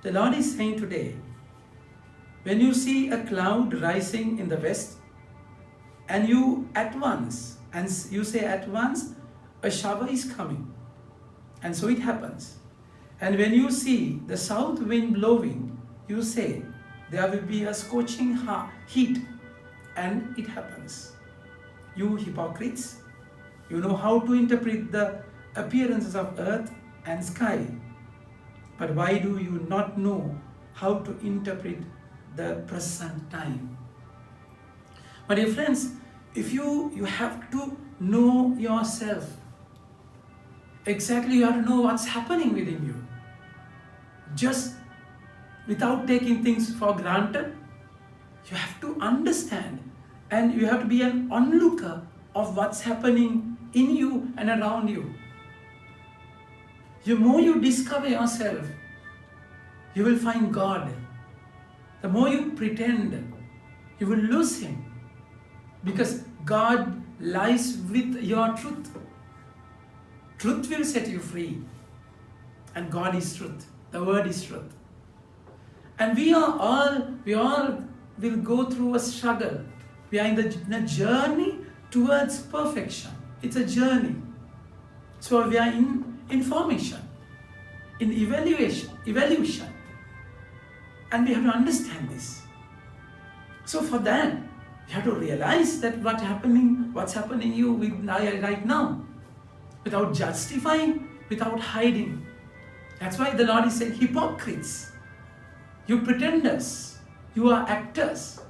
the Lord is saying today, when you see a cloud rising in the west, and you say at once, a shower is coming. And so it happens. And when you see the south wind blowing, you say, there will be a scorching heat. And it happens. You hypocrites, you know how to interpret the appearances of earth and sky. But why do you not know how to interpret the present time? My dear friends, if you have to know yourself. Exactly, you have to know what's happening within you. Just without taking things for granted, you have to understand, and you have to be an onlooker of what's happening in you and around you. The more you discover yourself, you will find God. The more you pretend, you will lose Him. Because God lies with your truth. Truth will set you free. And God is truth. The word is truth. And we all will go through a struggle. We are in a journey towards perfection. It's a journey. So we are in formation, in evaluation. And we have to understand this. So for that, you have to realize that what's happening you right now, without justifying, without hiding. That's why the Lord is saying, hypocrites, you pretenders, you are actors,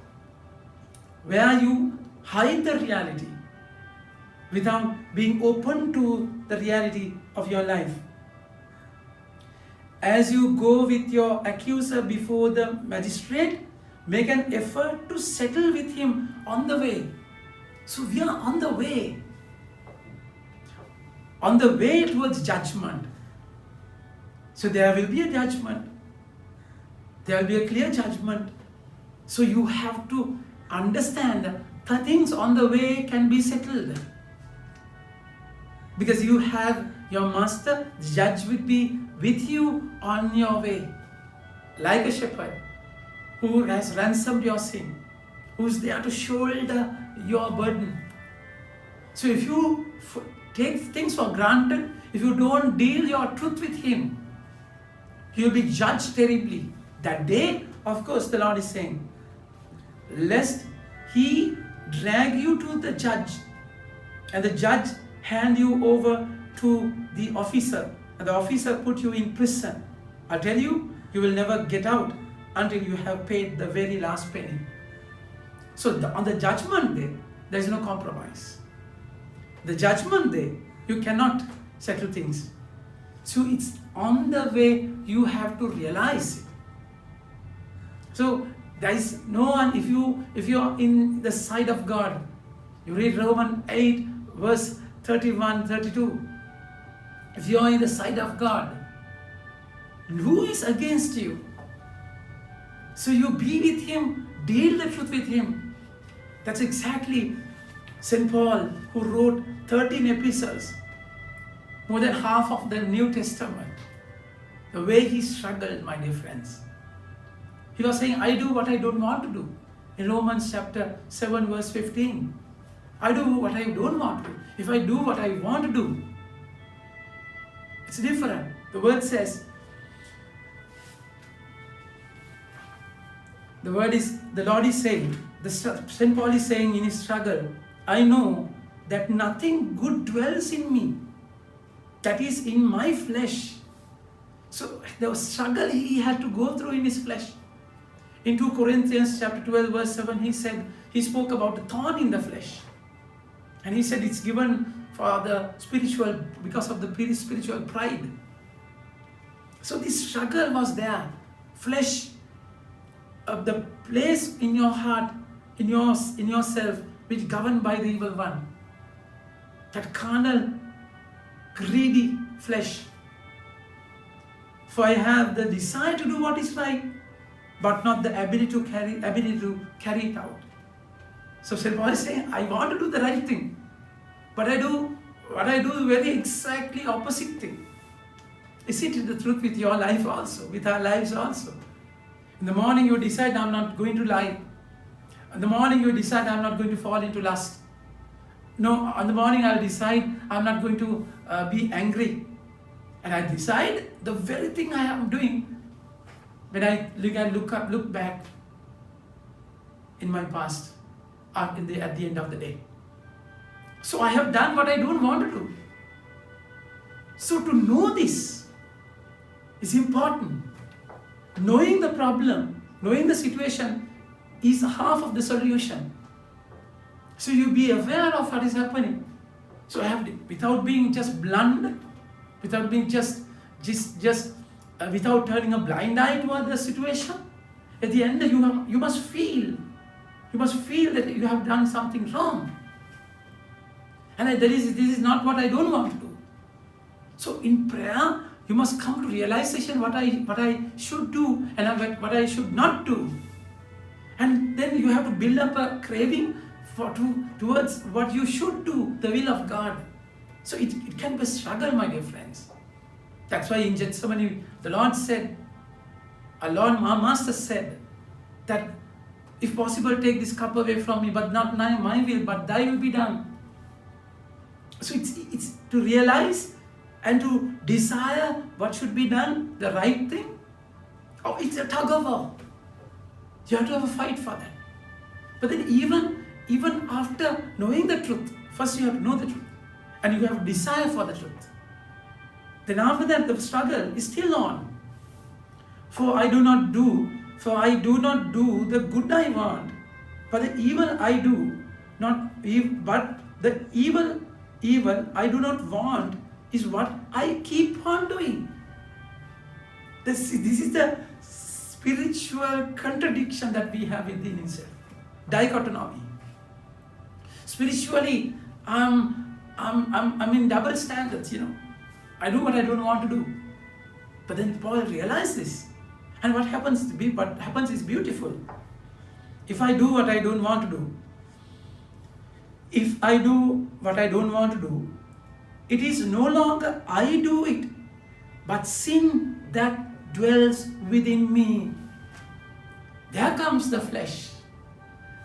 where you hide the reality without being open to the reality of your life. As you go with your accuser before the magistrate, make an effort to settle with him on the way. So we are on the way towards judgment. So there will be a judgment. There will be a clear judgment. So you have to understand that the things on the way can be settled. Because you have your master, the judge will be with you on your way. Like a shepherd who has ransomed your sin, who is there to shoulder your burden. So if you take things for granted, if you don't deal your truth with Him, He will be judged terribly. That day, of course, the Lord is saying, lest He drag you to the judge, and the judge hand you over to the officer, and the officer put you in prison. I tell you, you will never get out until you have paid the very last penny. So on the judgment day, there is no compromise. The judgment day, you cannot settle things. So it's on the way, you have to realize it. So there is no one, if you are in the side of God, you read Romans 8 verse 31, 32. If you are in the side of God, who is against you? So you be with Him, deal the truth with Him. That's exactly St. Paul, who wrote 13 epistles, more than half of the New Testament. The way he struggled, my dear friends. He was saying, I do what I don't want to do. In Romans chapter 7 verse 15. I do what I don't want to do. If I do what I want to do, it's different. The word says, the Lord is saying, St. Paul is saying in his struggle, I know that nothing good dwells in me, that is in my flesh. So the struggle he had to go through in his flesh. In 2 Corinthians chapter 12 verse 7, he spoke about the thorn in the flesh. And he said it's given for the spiritual, because of the spiritual pride. So this struggle was there. Flesh, the place in your heart, in yourself, which is governed by the evil one. That carnal, greedy flesh. For I have the desire to do what is right, but not the ability to carry it out. So St. Paul is saying, I want to do the right thing, but I do very exactly opposite thing. Is it the truth with your life also, with our lives also? In the morning you decide, I'm not going to lie. In the morning you decide, I'm not going to fall into lust. No, in the morning I'll decide, I'm not going to be angry. And I decide the very thing I am doing when I look back in my past at the end of the day. So I have done what I don't want to do. So to know this is important. Knowing the problem, knowing the situation is half of the solution. So you be aware of what is happening. So I have to, without being just blunt, without being without turning a blind eye toward the situation, at the end you must feel that you have done something wrong. And this is not what I don't want to do. So in prayer, you must come to realization what I should do and what I should not do. And then you have to build up a craving towards what you should do, the will of God. So it can be a struggle, my dear friends. That's why in Gethsemane, the Lord said, our Master said, that if possible, take this cup away from me, but not my will, but thy will be done. So it's to realize and to desire what should be done, the right thing. Oh, it's a tug of war. You have to have a fight for that. But then even after knowing the truth, first you have to know the truth. And you have a desire for the truth. Then after that, the struggle is still on. For I do not do the good I want, but the evil I do not. But the evil I do not want is what I keep on doing. This is the spiritual contradiction that we have within itself. Dichotomy. Spiritually, I'm in double standards, I do what I don't want to do. But then Paul realized this. And what happens is beautiful. If I do what I don't want to do, if I do what I don't want to do, it is no longer I do it, but sin that dwells within me. There comes the flesh.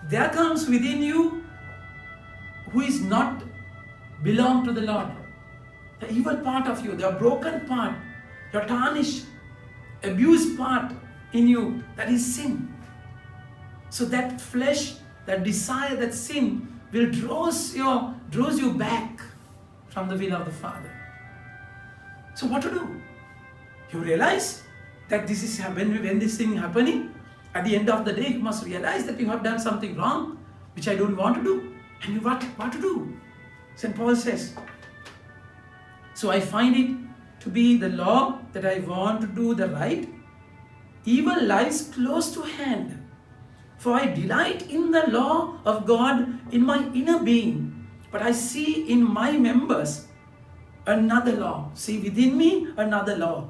There comes within you who is not belong to the Lord. The evil part of you, the broken part, your tarnished, abused part in you, that is sin. So that flesh, that desire, that sin will draws you back from the will of the Father. So what to do? You realize that this is when this thing happening, at the end of the day you must realize that you have done something wrong, which I don't want to do. And what to do? St. Paul says, so I find it to be the law that I want to do the right. Evil lies close to hand. For I delight in the law of God in my inner being. But I see in my members another law. See within me another law.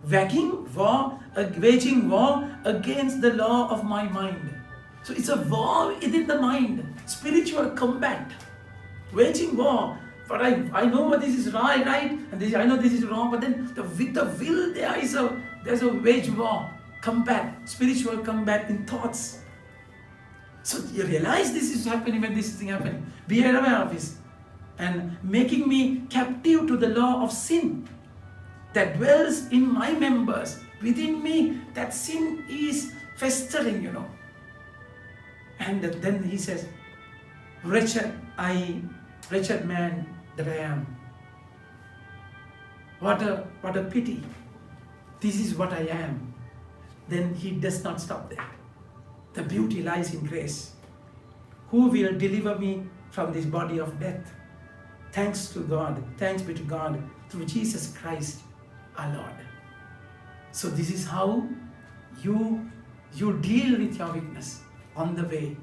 Waging war against the law of my mind. So it's a war within the mind. Spiritual combat. Waging war. But I know this is right, and I know this is wrong. But then with the will there's a wage war, combat, spiritual combat in thoughts. So you realize this is happening when this thing happening. Be aware of this, and making me captive to the law of sin that dwells in my members, within me. That sin is festering, And then he says, wretched man that I am. What a pity. This is what I am. Then he does not stop there. The beauty lies in grace. Who will deliver me from this body of death? Thanks be to God through Jesus Christ our Lord. So this is how you deal with your weakness on the way.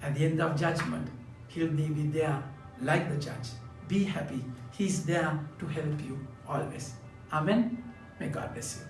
At the end of judgment, He'll be there like the judge. Be happy. He's there to help you always. Amen. May God bless you.